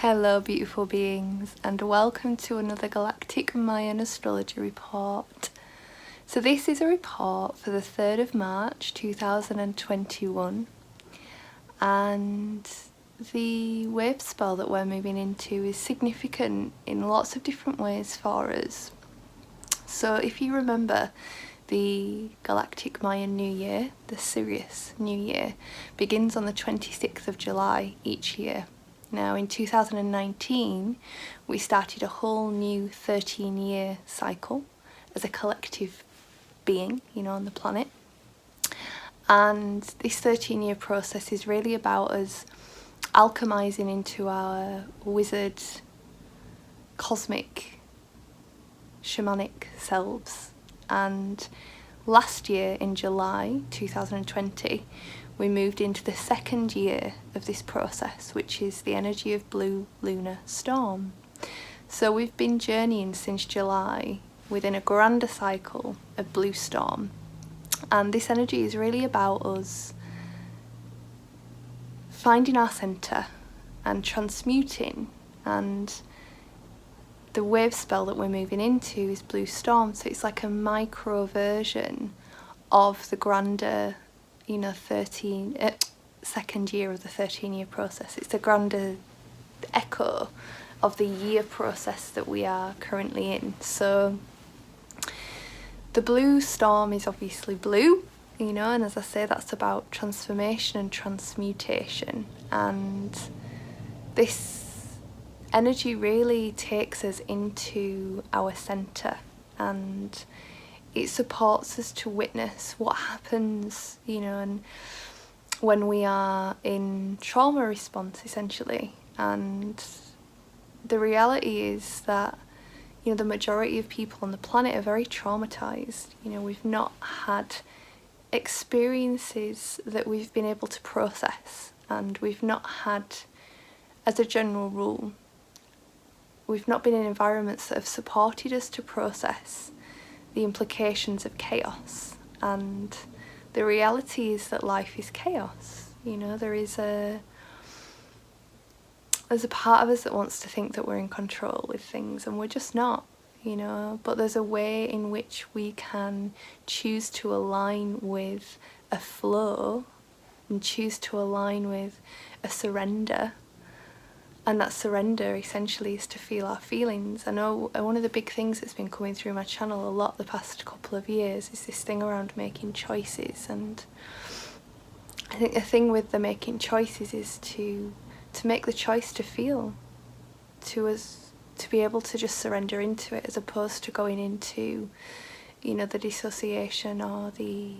Hello beautiful beings, and welcome to another Galactic Mayan Astrology report. So this is a report for the 3rd of March 2021, and the Wavespell that we're moving into is significant in lots of different ways for us. So if you remember, the Galactic Mayan New Year, the Sirius New Year, begins on the 26th of July each year. Now in 2019 we started a whole new 13-year cycle as a collective being, on the planet. And this 13-year process is really about us alchemizing into our wizard, cosmic, shamanic selves. And last year in July 2020 we moved into the 2nd year of this process, which is the energy of blue lunar storm. So we've been journeying since July within a grander cycle of blue storm, and this energy is really about us finding our centre and transmuting. And the wave spell that we're moving into is blue storm, so it's like a micro version of the grander 2nd year of the 13-year process. It's a grander echo of the year process that we are currently in. So the blue storm is obviously blue, and as I say, that's about transformation and transmutation. And this energy really takes us into our centre, and it supports us to witness what happens, and when we are in trauma response, essentially. And the reality is that, the majority of people on the planet are very traumatized. We've not had experiences that we've been able to process, and we've not had, as a general rule, we've not been in environments that have supported us to process the implications of chaos. And the reality is that life is chaos. There's a part of us that wants to think that we're in control with things, and we're just not, but there's a way in which we can choose to align with a flow and choose to align with a surrender. And that surrender essentially is to feel our feelings. I know one of the big things that's been coming through my channel a lot the past couple of years is this thing around making choices. And I think the thing with the making choices is to make the choice to feel, to be able to just surrender into it, as opposed to going into, the dissociation or the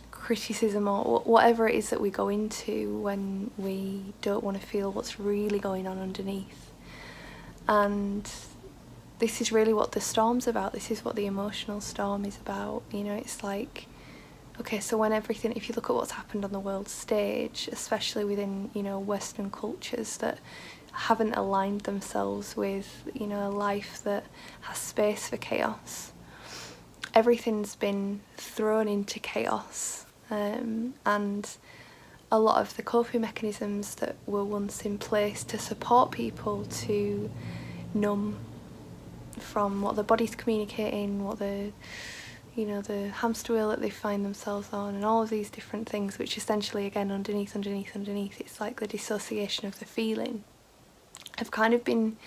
criticism or whatever it is that we go into when we don't want to feel what's really going on underneath. And this is really what the storm's about. This is what the emotional storm is about. It's like, okay, so when everything, if you look at what's happened on the world stage, especially within, Western cultures that haven't aligned themselves with, a life that has space for chaos, everything's been thrown into chaos. And a lot of the coping mechanisms that were once in place to support people to numb from what the body's communicating, what the hamster wheel that they find themselves on, and all of these different things, which essentially, again, underneath, it's like the dissociation of the feeling, have kind of been,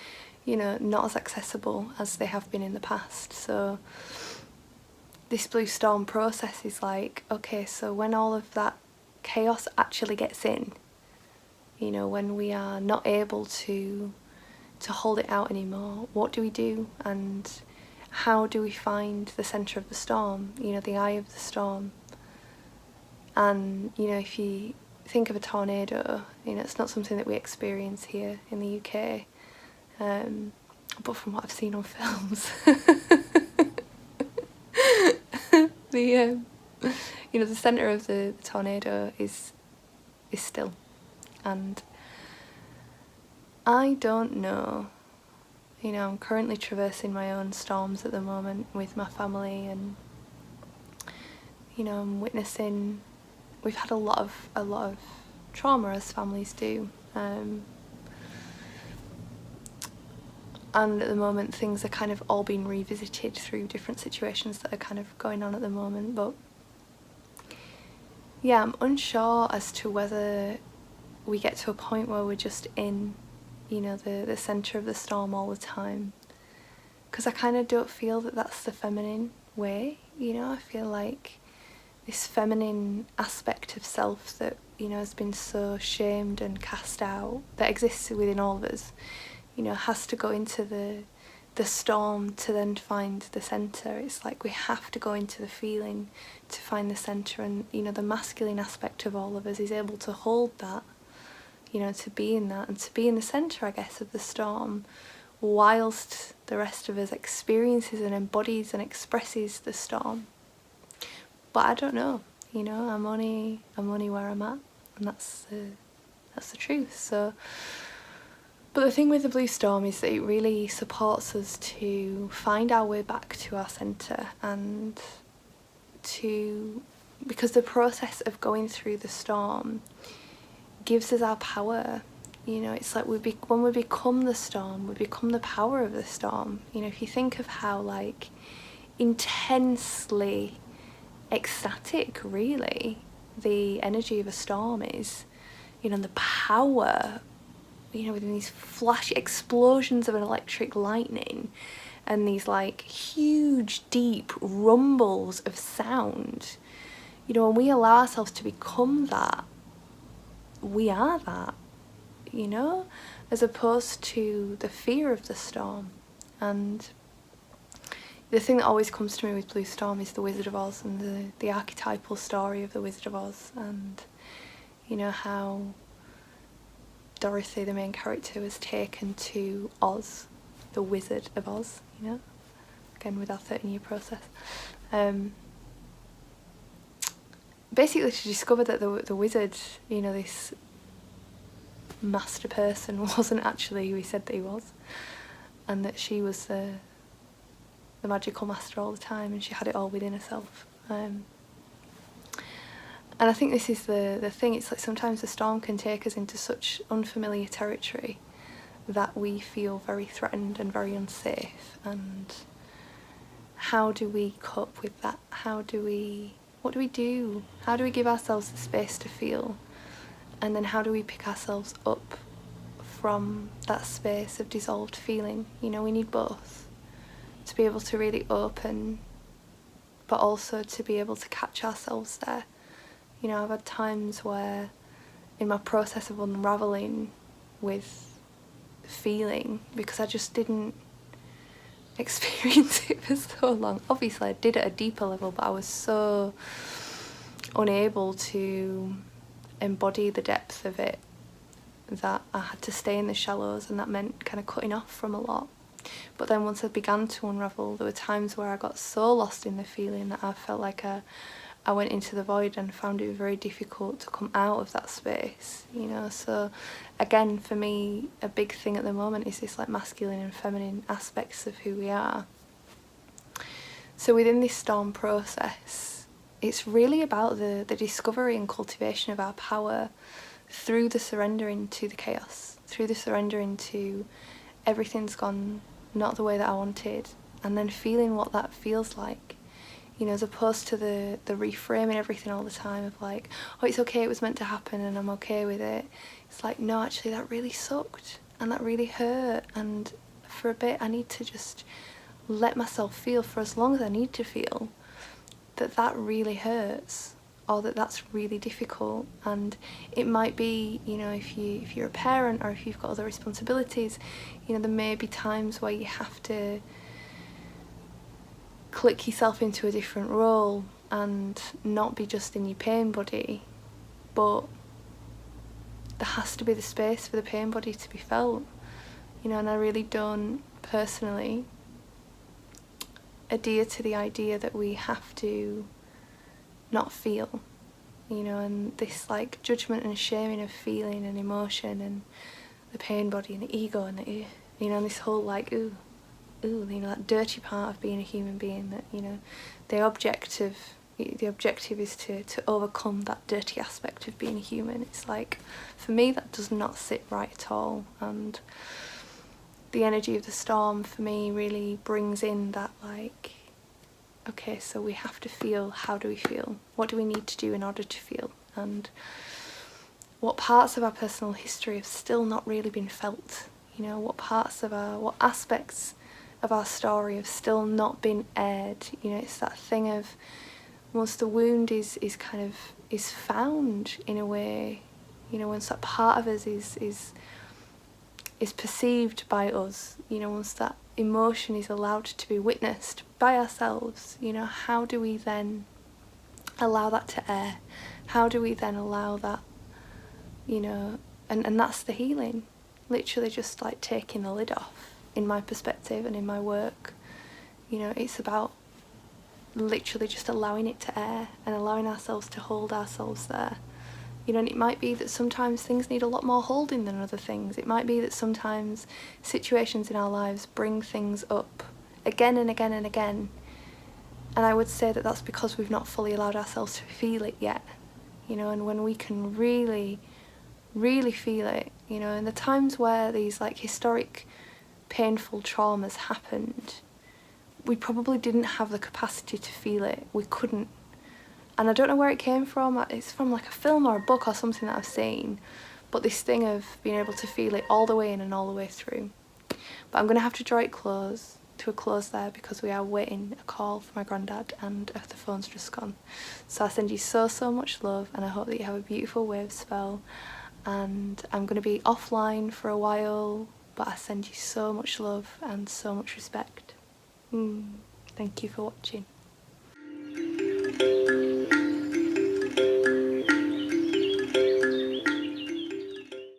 not as accessible as they have been in the past. So this blue storm process is like, okay, so when all of that chaos actually gets in, when we are not able to hold it out anymore, what do we do? And how do we find the centre of the storm, the eye of the storm? And, if you think of a tornado, it's not something that we experience here in the UK, but from what I've seen on films, the centre of the tornado is still. And I don't know, I'm currently traversing my own storms at the moment with my family, and I'm witnessing, we've had a lot of trauma, as families do, And at the moment things are kind of all being revisited through different situations that are kind of going on at the moment. But yeah, I'm unsure as to whether we get to a point where we're just in, you know, the centre of the storm all the time, because I kind of don't feel that that's the feminine way. You know, I feel like this feminine aspect of self that, you know, has been so shamed and cast out, that exists within all of us, you know, has to go into the storm to then find the centre. It's like we have to go into the feeling to find the centre, and, you know, the masculine aspect of all of us is able to hold that, you know, to be in that and to be in the centre, I guess, of the storm, whilst the rest of us experiences and embodies and expresses the storm. But I don't know, you know, I'm only where I'm at, and that's the truth. So, but the thing with the blue storm is that it really supports us to find our way back to our centre, and because the process of going through the storm gives us our power. You know, it's like when we become the storm, we become the power of the storm. You know, if you think of how like intensely ecstatic really the energy of a storm is, you know, and the power, you know, within these flash explosions of an electric lightning and these like huge deep rumbles of sound, you know, when we allow ourselves to become that, we are that, you know, as opposed to the fear of the storm. And the thing that always comes to me with Blue Storm is the Wizard of Oz and the archetypal story of the Wizard of Oz, and, you know, how Dorothy, the main character, was taken to Oz, the Wizard of Oz, you know, again with our 13-year process, basically to discover that the wizard, you know, this master person, wasn't actually who he said that he was, and that she was the magical master all the time, and she had it all within herself. And I think this is the thing. It's like sometimes the storm can take us into such unfamiliar territory that we feel very threatened and very unsafe. And how do we cope with that? What do we do? How do we give ourselves the space to feel? And then how do we pick ourselves up from that space of dissolved feeling? You know, we need both to be able to really open, but also to be able to catch ourselves there. You know, I've had times where in my process of unravelling with feeling, because I just didn't experience it for so long. Obviously I did at a deeper level, but I was so unable to embody the depth of it that I had to stay in the shallows, and that meant kind of cutting off from a lot. But then once I began to unravel, there were times where I got so lost in the feeling that I felt like I went into the void and found it very difficult to come out of that space, you know. So again, for me, a big thing at the moment is this like masculine and feminine aspects of who we are. So within this storm process, it's really about the discovery and cultivation of our power through the surrendering to the chaos, through the surrendering to everything's gone not the way that I wanted, and then feeling what that feels like, you know, as opposed to the reframing everything all the time of like, oh, it's okay, it was meant to happen and I'm okay with it. It's like, no, actually that really sucked and that really hurt, and for a bit I need to just let myself feel for as long as I need to feel that really hurts, or that's really difficult. And it might be, you know, if you're a parent or if you've got other responsibilities, you know, there may be times where you have to click yourself into a different role and not be just in your pain body, but there has to be the space for the pain body to be felt, you know. And I really don't personally adhere to the idea that we have to not feel, you know, and this like judgment and shaming of feeling and emotion and the pain body and the ego and the, you know, and this whole like ooh, you know, that dirty part of being a human being, that, you know, the objective is to overcome that dirty aspect of being a human. It's like, for me, that does not sit right at all. And the energy of the storm for me really brings in that, like, okay, so we have to feel. How do we feel? What do we need to do in order to feel? And what parts of our personal history have still not really been felt? You know, what aspects of our story have still not been aired? You know, it's that thing of, once the wound is found in a way, you know, once that part of us is perceived by us, you know, once that emotion is allowed to be witnessed by ourselves, you know, how do we then allow that to air? How do we then allow that, you know, and that's the healing, literally just like taking the lid off, in my perspective and in my work. You know, it's about literally just allowing it to air and allowing ourselves to hold ourselves there. You know, and it might be that sometimes things need a lot more holding than other things. It might be that sometimes situations in our lives bring things up again and again and again. And I would say that that's because we've not fully allowed ourselves to feel it yet. You know, and when we can really, really feel it, you know, and the times where these like historic painful traumas happened, we probably didn't have the capacity to feel it. We couldn't. And I don't know where it came from. It's from like a film or a book or something that I've seen. But this thing of being able to feel it all the way in and all the way through. But I'm going to have to draw it to a close there, because we are waiting a call for my granddad and the phone's just gone. So I send you so much love, and I hope that you have a beautiful Wavespell. And I'm going to be offline for a while, but I send you so much love and so much respect. Thank you for watching.